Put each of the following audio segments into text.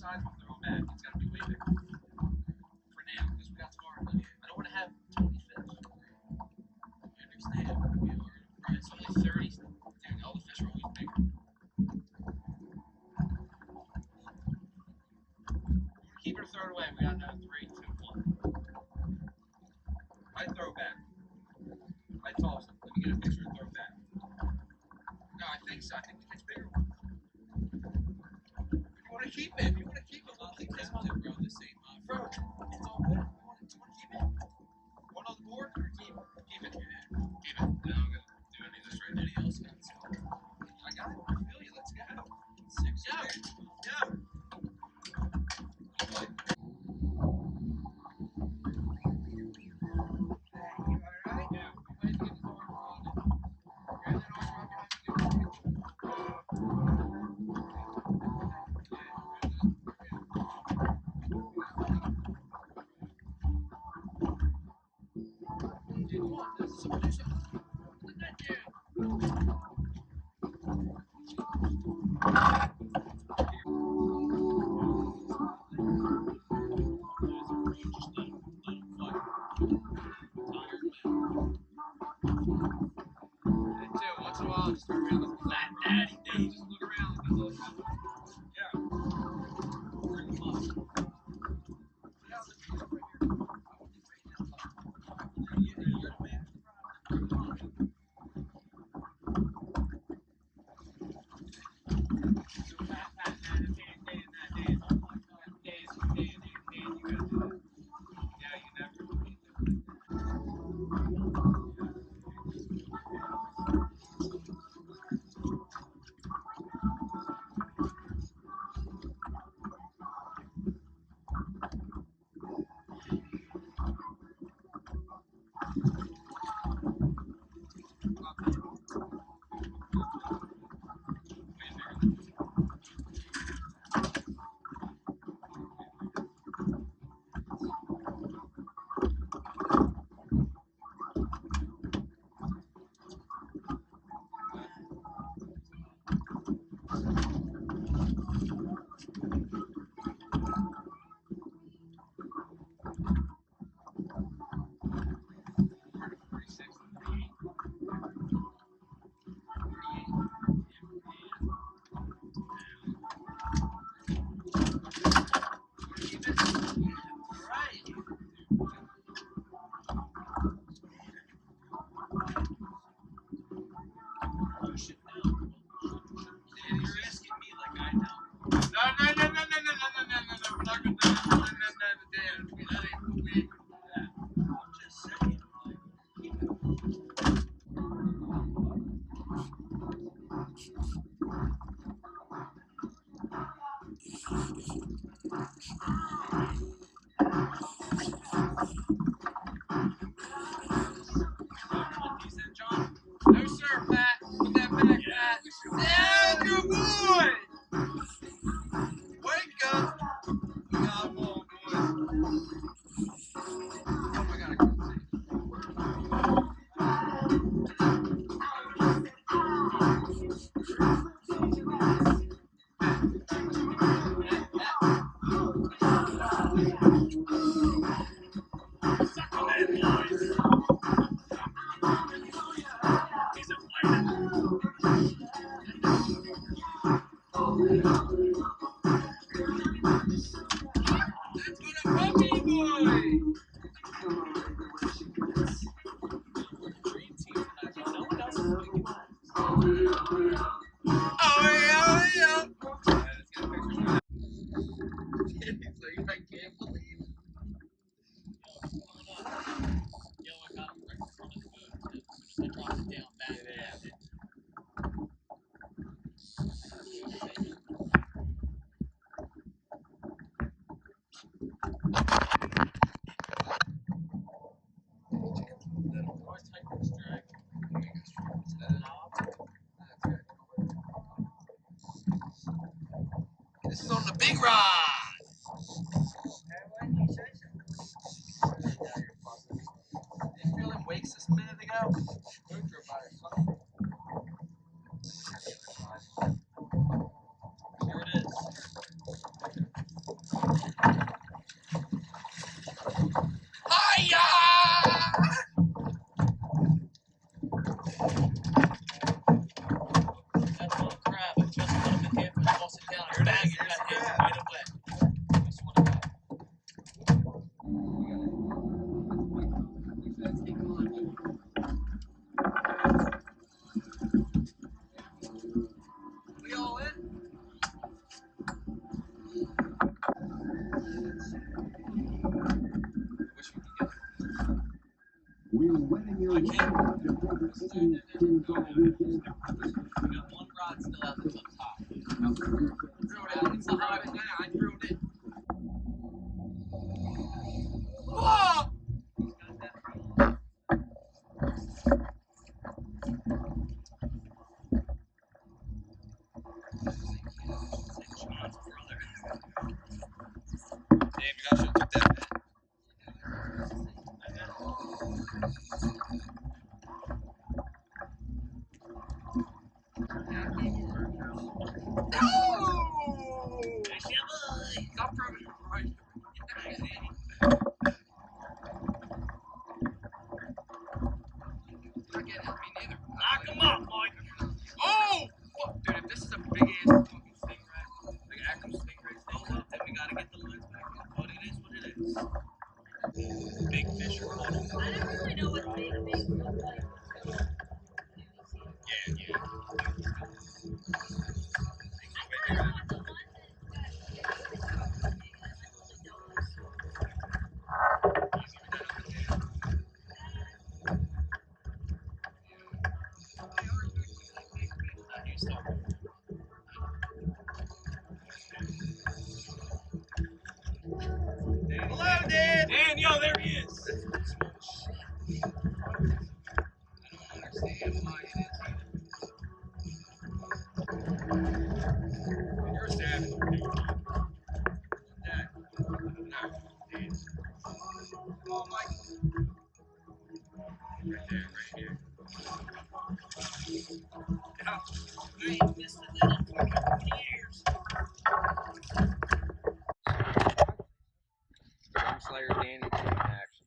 size we throw back, it's got to be way bigger. For now, because we got tomorrow. I don't want to have 20 fish. You understand? It's only 30. Dude, all the fish are always bigger. Keep it or throw it away. We got another 3, 2, 1. I throw it back. I toss it. Let me get a picture and throw it back. No, I think so. I think we catch bigger ones. If you want to keep it, we'll keep this one. Bro, this ain't mine. Bro, it's all good. Do you want to keep it? One on the board or keep it? Keep it. Keep it. No, I'm going to do any of this right now. Anything else? I got it. I feel you. Let's go. 6. Go. Go. Once in a while, just turn around and look at daddy days. Just look around and look. Yeah. Bring them up. No, sir, Pat. Put that back, Pat. Yeah, good boy. Wake up. Come on, boys. Oh, I gotta go. That's what a puppy boy. Oh, yeah. It's like, I can't believe it. Yo, I got him right in front of the boat, too. So just dropped it down back. This is on the big rod. Did you feel him wakes us a minute ago? Here it is. I can't. We got one rod still out there up top. Throw it out. It's the high one. I threw it in. Whoa! Damn, you guys should have took that bet. Stop throwing it right. Not getting me neither. Knock him up, Mike. Oh! Fuck, dude, if this is a big ass fucking stingray, like actual stingray, then we gotta get the lines back in. But it is what it is. Big fish are caught. I don't really know what big look like. Yeah. I thought the one Hello, Dan! Dan, yo, there he is! I don't understand why it is either. You're a savage, dude. That. No, Dan. Oh, Mike. Right there, right here. Yeah. I ain't missed a little fucking years. Slayer Danny in action.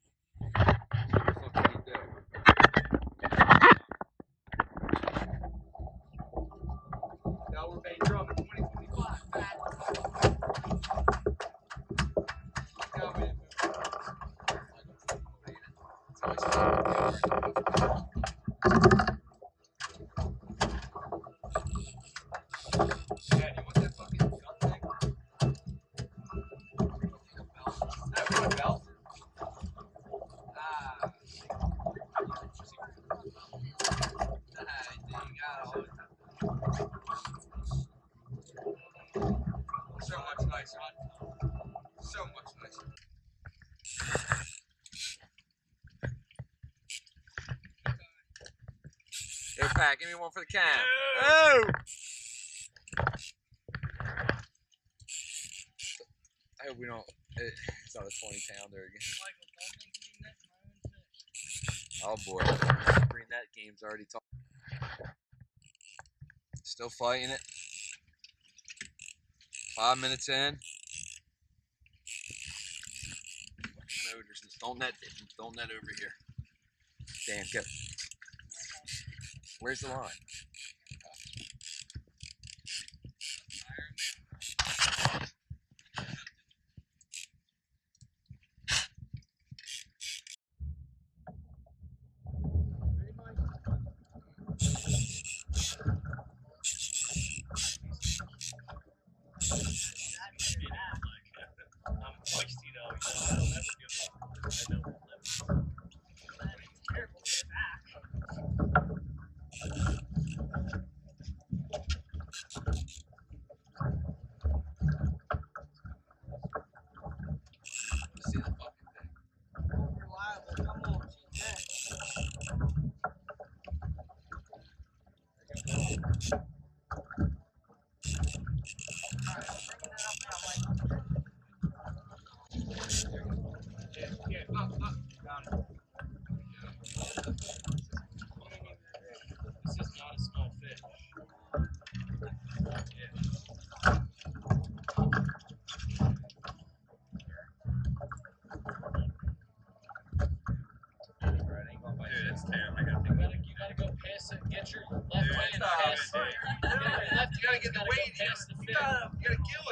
What the fuck did he do? Delaware Bay Drum in 2025. Now we didn't Dad, you want that fucking gun thing? That one belt? So much nicer. So much nicer. Hey, Pat, give me one for the can. Oh! I hope we don't. It's not a 20-pounder again. Oh boy, green net game's already talking. Still fighting it. 5 minutes in. Motors, don't net over here. Dan, go. Where's the line? I'm feisty though, I don't ever give up. I know we'll never. Careful, get back. See the fucking thing. Reliable, come on, This is not a small fish. Dude, it's terrible. You gotta go piss and get your left hand past. You gotta get the weight. You gotta kill